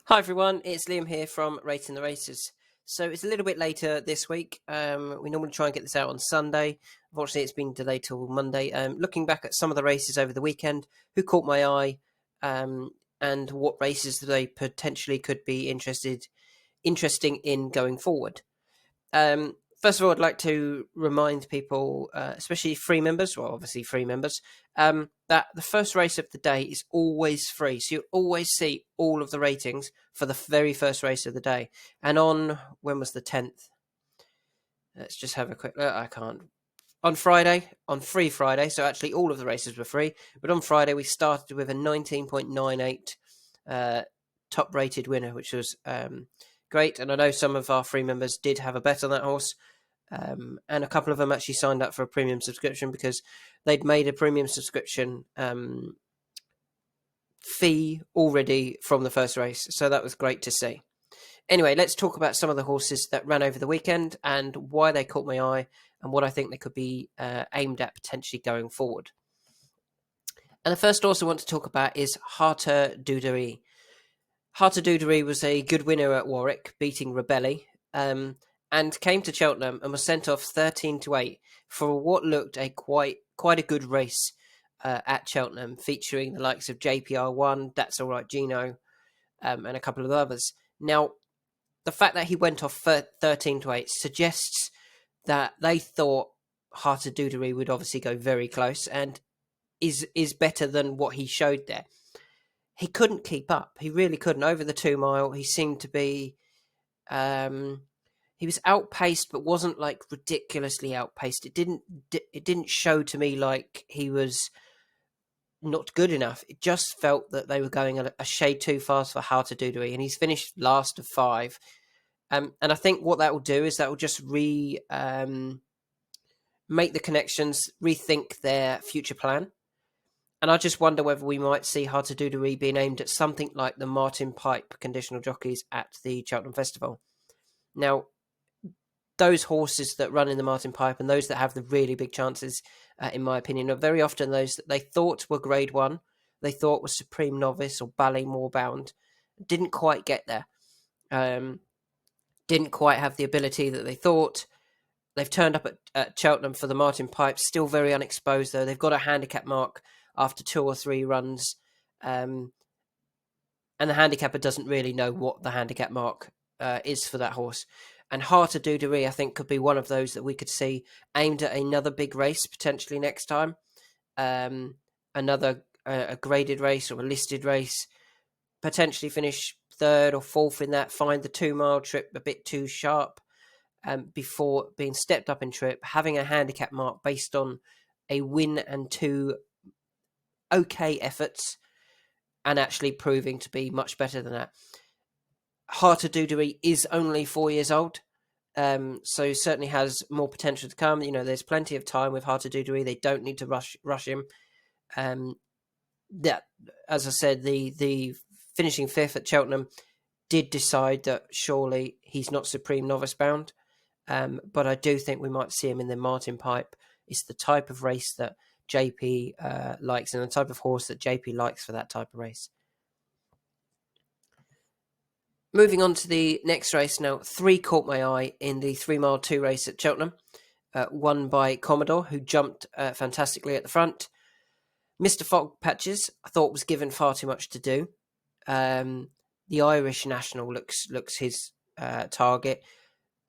Hi everyone, it's Liam here from Rating the Races. So it's a little bit later this week. We normally try and get this out on Sunday. Unfortunately, it's been delayed till Monday. Looking back at some of the races over the weekend, who caught my eye, and what races they potentially could be interesting in going forward. First of all, I'd like to remind people, especially free members, well, obviously free members, that the first race of the day is always free. So you always see all of the ratings for the very first race of the day. And when was the 10th? Let's just have a quick look. I can't. On Friday, on Free Friday, so actually all of the races were free. But on Friday, we started with a 19.98 top rated winner, which was great. And I know some of our free members did have a bet on that horse. And a couple of them actually signed up for a premium subscription because they'd made a premium subscription fee already from the first race. So that was great to see. Anyway, let's talk about some of the horses that ran over the weekend and why they caught my eye and what I think they could be aimed at potentially going forward. And the first horse I want to talk about is Harter Dudery. Harter Dudery was a good winner at Warwick, beating Rebelli, and came to Cheltenham and was sent off 13-8 for what looked a quite a good race at Cheltenham, featuring the likes of JPR1, That's All Right Gino, and a couple of others. Now, the fact that he went off 13-8 suggests that they thought Harter Dudery would obviously go very close and is better than what he showed there. He couldn't keep up. He really couldn't. Over the 2 mile, he seemed to be he was outpaced, but wasn't like ridiculously outpaced. It didn't show to me like he was not good enough. It just felt that they were going a shade too fast for Harter Dudery, and he's finished last of 5. And I think what that will do is that will just make the connections, rethink their future plan. And I just wonder whether we might see Harter Dudery being aimed at something like the Martin Pipe conditional jockeys at the Cheltenham Festival. Now, those horses that run in the Martin Pipe and those that have the really big chances, in my opinion, are very often those that they thought were Grade 1, they thought was Supreme Novice or Ballymore bound, didn't quite get there, didn't quite have the ability that they thought. They've turned up at Cheltenham for the Martin Pipe, still very unexposed though. They've got a handicap mark after 2 or 3 runs, and the handicapper doesn't really know what the handicap mark is for that horse. And Harter Dudery, I think, could be one of those that we could see aimed at another big race potentially next time. Another a graded race or a listed race, potentially finish 3rd or 4th in that, find the 2 mile trip a bit too sharp before being stepped up in trip, having a handicap mark based on a win and 2 okay efforts, and actually proving to be much better than that. Harter Dudery is only 4 years old, so certainly has more potential to come. You know, there's plenty of time with Harter Dudery. They don't need to rush him. That, as I said, the finishing 5th at Cheltenham did decide that surely he's not Supreme Novice bound, but I do think we might see him in the Martin Pipe. It's the type of race that JP likes, and the type of horse that JP likes for that type of race. Moving on to the next race now, 3 caught my eye in the 3 mile 2 race at Cheltenham, won by Commodore, who jumped fantastically at the front. Mr. Fog Patches, I thought, was given far too much to do. The Irish National looks his target.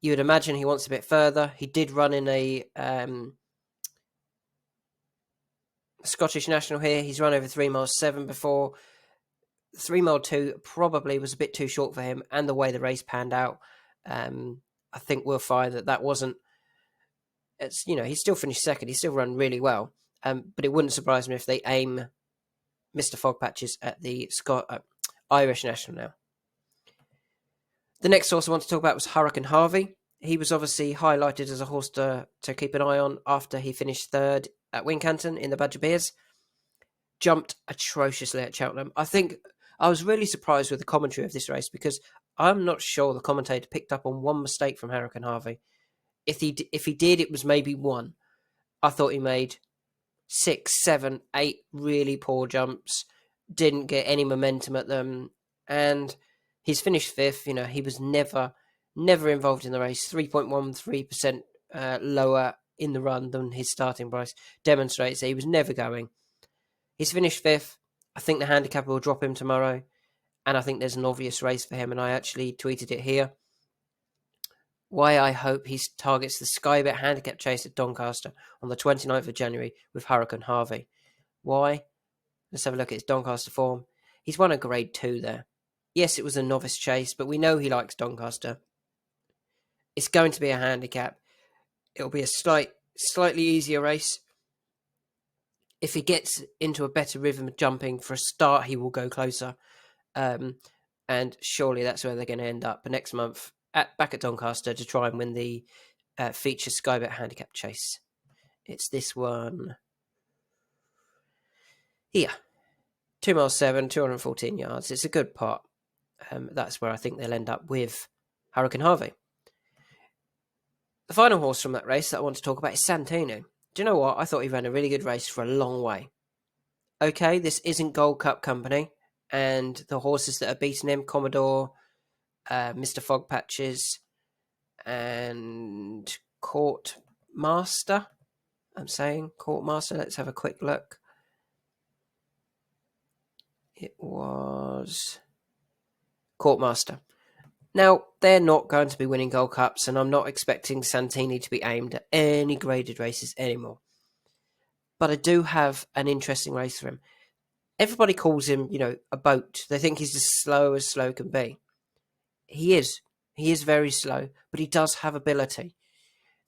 You would imagine he wants a bit further. He did run in a Scottish National here. He's run over 3 miles 7 before. 3 mile 2 probably was a bit too short for him, and the way the race panned out, I think we'll find that wasn't. It's, you know, he still finished 2nd. He still run really well, but it wouldn't surprise me if they aim Mr. Fog Patches at the Irish National now. The next horse I want to talk about was Hurricane Harvey. He was obviously highlighted as a horse to keep an eye on after he finished 3rd at Wincanton in the Badger Beers. Jumped atrociously at Cheltenham. I think I was really surprised with the commentary of this race because I'm not sure the commentator picked up on one mistake from Hurricane Harvey. If he did, it was maybe 1. I thought he made 6, 7, 8 really poor jumps, didn't get any momentum at them, and He's finished fifth. He was never involved in the race. 3.13% lower in the run than his starting price demonstrates that he was never going. He's finished fifth. I think the handicapper will drop him tomorrow, and I think there's an obvious race for him, and I actually tweeted it here. Why I hope he targets the Sky Bet handicap chase at Doncaster on the 29th of January with Hurricane Harvey. Why? Let's have a look at his Doncaster form. He's won a grade 2 there. Yes, it was a novice chase, but we know he likes Doncaster. It's going to be a handicap. It'll be a slightly easier race. If he gets into a better rhythm of jumping for a start, he will go closer. And surely that's where they're going to end up next month back at Doncaster to try and win the feature Sky Bet handicap chase. It's this one here. 2 miles 7, 214 yards. It's a good pot. That's where I think they'll end up with Hurricane Harvey. The final horse from that race that I want to talk about is Santini. Do you know what? I thought he ran a really good race for a long way. Okay, this isn't Gold Cup company, and the horses that are beating him, Commodore, Mr. Fog Patches, and Court Master. Court Master. Let's have a quick look. It was Court Master. Now, they're not going to be winning Gold Cups, and I'm not expecting Santini to be aimed at any graded races anymore. But I do have an interesting race for him. Everybody calls him, a boat. They think he's as slow can be. He is. He is very slow, but he does have ability.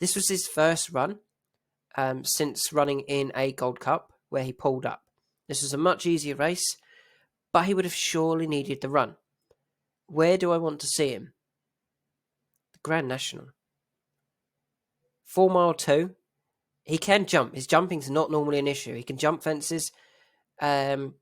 This was his first run since running in a Gold Cup where he pulled up. This was a much easier race, but he would have surely needed the run. Where do I want to see him? The Grand National. 4 mile 2. He can jump. His jumping's not normally an issue. He can jump fences. The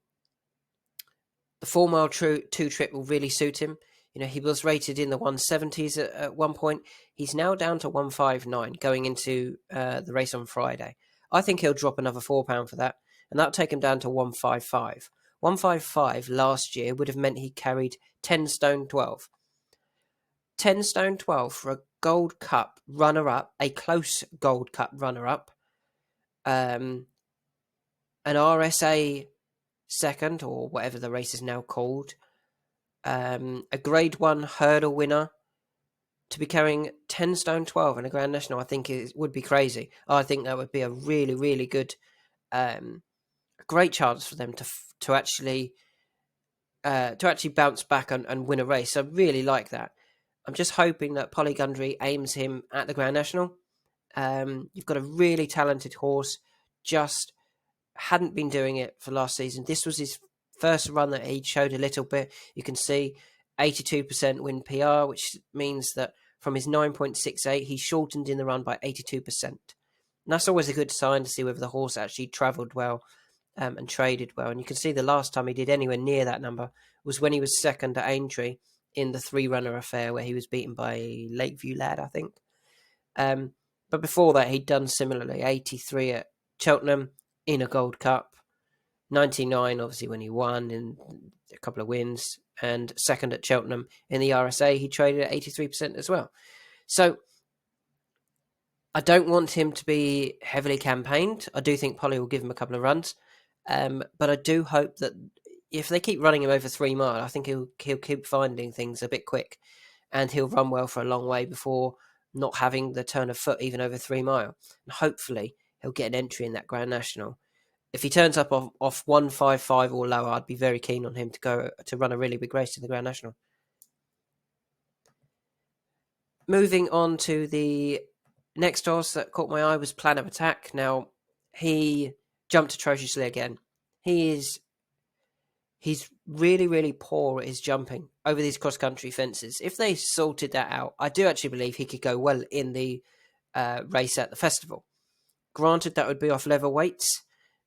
4 mile 2 trip will really suit him. He was rated in the 170s at one point. He's now down to 159 going into the race on Friday. I think he'll drop another £4 for that, and that'll take him down to 155. 155 last year would have meant he carried 10 stone 12. 10 stone 12 for a Gold Cup runner-up, a close Gold Cup runner-up, an RSA second, or whatever the race is now called, a Grade 1 hurdle winner, to be carrying 10 stone 12 in a Grand National, I think it would be crazy. I think that would be a really, really good, a great chance for them to actually bounce back and win a race. I really like that. I'm just hoping that Polly Gundry aims him at the Grand National. You've got a really talented horse, just hadn't been doing it for last season. This was his first run that he showed a little bit. You can see 82% win PR, which means that from his 9.68, he shortened in the run by 82%. And that's always a good sign to see whether the horse actually travelled well and traded well. And you can see the last time he did anywhere near that number was when he was second at Aintree in the 3-runner affair, where he was beaten by Lakeview Lad, I think. But before that, he'd done similarly, 83 at Cheltenham in a Gold Cup, 99 obviously when he won in a couple of wins, and second at Cheltenham in the RSA, he traded at 83% as well. So I don't want him to be heavily campaigned. I do think Polly will give him a couple of runs, but I do hope that if they keep running him over 3 mile, I think he'll keep finding things a bit quick, and he'll run well for a long way before not having the turn of foot even over 3 mile. And hopefully he'll get an entry in that Grand National. If he turns up off 155 or lower, I'd be very keen on him to run a really big race in the Grand National. Moving on to the next horse that caught my eye was Plan of Attack. Now, he jumped atrociously again. He's really, really poor at his jumping over these cross-country fences. If they sorted that out, I do actually believe he could go well in the race at the festival. Granted, that would be off level weights,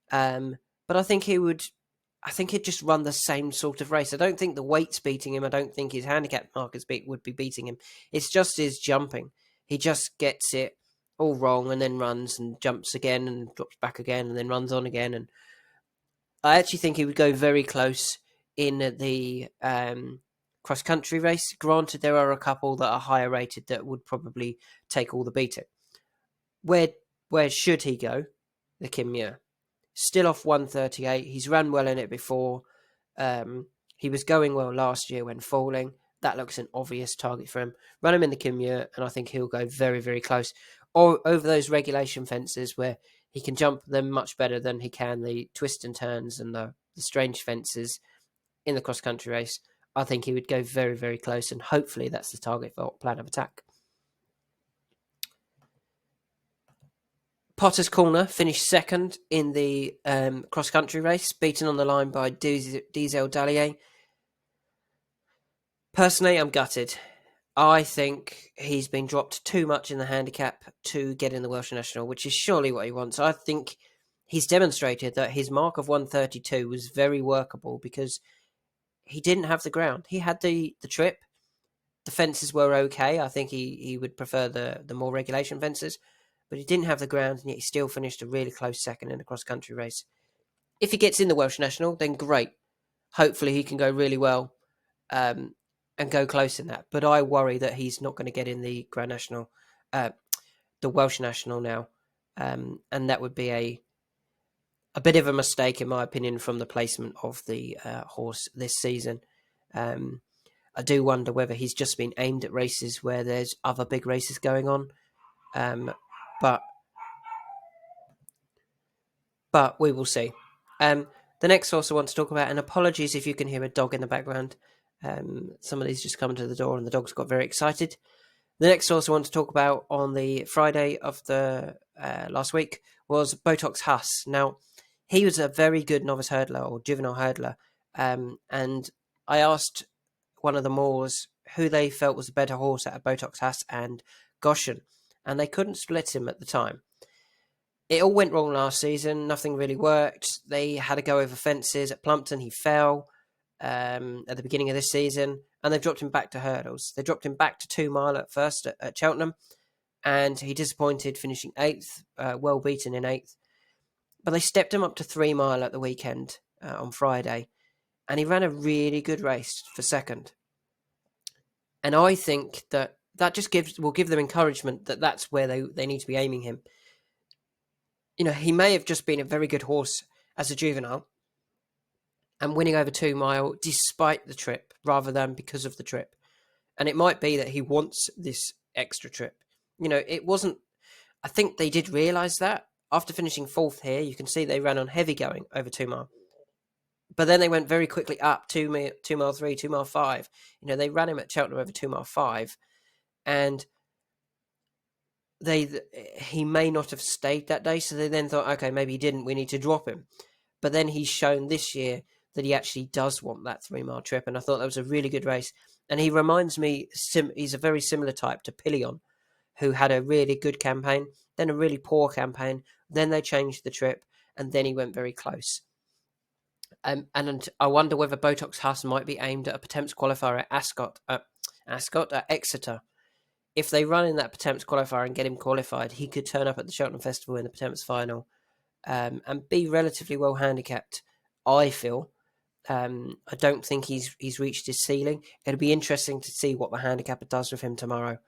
but I think he'd just run the same sort of race. I don't think the weight's beating him. I don't think his handicap markers would be beating him. It's just his jumping. He just gets it all wrong and then runs and jumps again and drops back again and then runs on again. And I actually think he would go very close in the cross-country race. Granted, there are a couple that are higher rated that would probably take all the beating. Where should he go? The Kim Muir. Still off 138. He's run well in it before. He was going well last year when falling. That looks an obvious target for him. Run him in the Kim Muir, and I think he'll go very, very close. Or over those regulation fences where he can jump them much better than he can the twist and turns and the strange fences in the cross-country race. I think he would go very, very close, and hopefully that's the target for plan of attack. Potter's Corner finished second in the cross-country race, beaten on the line by Diesel Dallier. Personally, I'm gutted. I think he's been dropped too much in the handicap to get in the Welsh National, which is surely what he wants. I think he's demonstrated that his mark of 132 was very workable because he didn't have the ground. He had the trip. The fences were okay. I think he would prefer the more regulation fences, but he didn't have the ground, and yet he still finished a really close second in the cross-country race. If he gets in the Welsh National, then great. Hopefully he can go really well and go close in that. But I worry that he's not going to get in the Grand National, the Welsh National now. And that would be a bit of a mistake, in my opinion, from the placement of the horse this season. I do wonder whether he's just been aimed at races where there's other big races going on. But we will see. The next horse I want to talk about, and apologies if you can hear a dog in the background. Somebody's just come to the door and the dog's got very excited. The next horse I want to talk about on the Friday of the last week was Botox Huss. Now, he was a very good novice hurdler or juvenile hurdler. And I asked one of the Moors who they felt was the better horse out of Botox Huss and Goshen, and they couldn't split him at the time. It all went wrong last season. Nothing really worked. They had to go over fences. At Plumpton, he fell at the beginning of this season, and they've dropped him back to hurdles. They dropped him back to 2 mile at first at Cheltenham, and he disappointed, finishing 8th, well beaten in 8th. But they stepped him up to 3 mile at the weekend on Friday, and he ran a really good race for second. And I think that just will give them encouragement that that's where they need to be aiming him. You know, he may have just been a very good horse as a juvenile and winning over 2 mile despite the trip rather than because of the trip. And it might be that he wants this extra trip. You know, it wasn't, I think they did realise that. After finishing 4th here, you can see they ran on heavy going over 2 mile. But then they went very quickly up 2 mile 3, 2 mile 5. You know, they ran him at Cheltenham over 2 mile 5. And he may not have stayed that day, so they then thought, okay, maybe he didn't, we need to drop him. But then he's shown this year that he actually does want that 3 mile trip, and I thought that was a really good race. And he reminds me, he's a very similar type to Pillion, who had a really good campaign, then a really poor campaign, then they changed the trip, and then he went very close. And I wonder whether Botox Huss might be aimed at a Pertemps qualifier at Exeter. If they run in that Pertemps qualifier and get him qualified, he could turn up at the Cheltenham Festival in the Pertemps final and be relatively well handicapped, I feel. I don't think he's reached his ceiling. It'll be interesting to see what the handicapper does with him tomorrow.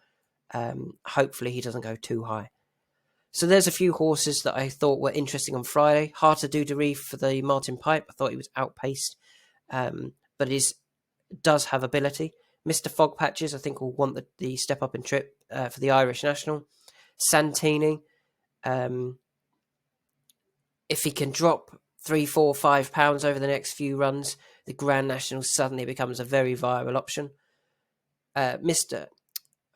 Hopefully he doesn't go too high. So there's a few horses that I thought were interesting on Friday. Harter Dudery for the Martin Pipe. I thought he was outpaced, but does have ability. Mr. Fog Patches, I think, will want the step up in trip for the Irish National. Santini, if he can drop 3, 4, 5 pounds over the next few runs, the Grand National suddenly becomes a very viable option. Mr.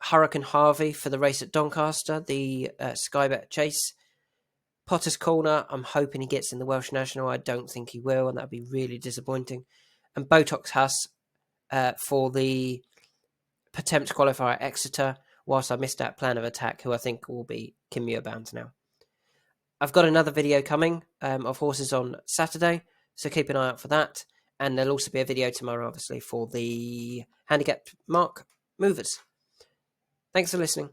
Hurricane Harvey for the race at Doncaster, the Skybet Chase. Potter's Corner, I'm hoping he gets in the Welsh National. I don't think he will, and that would be really disappointing. And Botox Huss for the Pertemps qualifier at Exeter, whilst I missed out plan of attack, who I think will be Kim Muir bound now. I've got another video coming of horses on Saturday, so keep an eye out for that. And there'll also be a video tomorrow, obviously, for the handicap mark movers. Thanks for listening.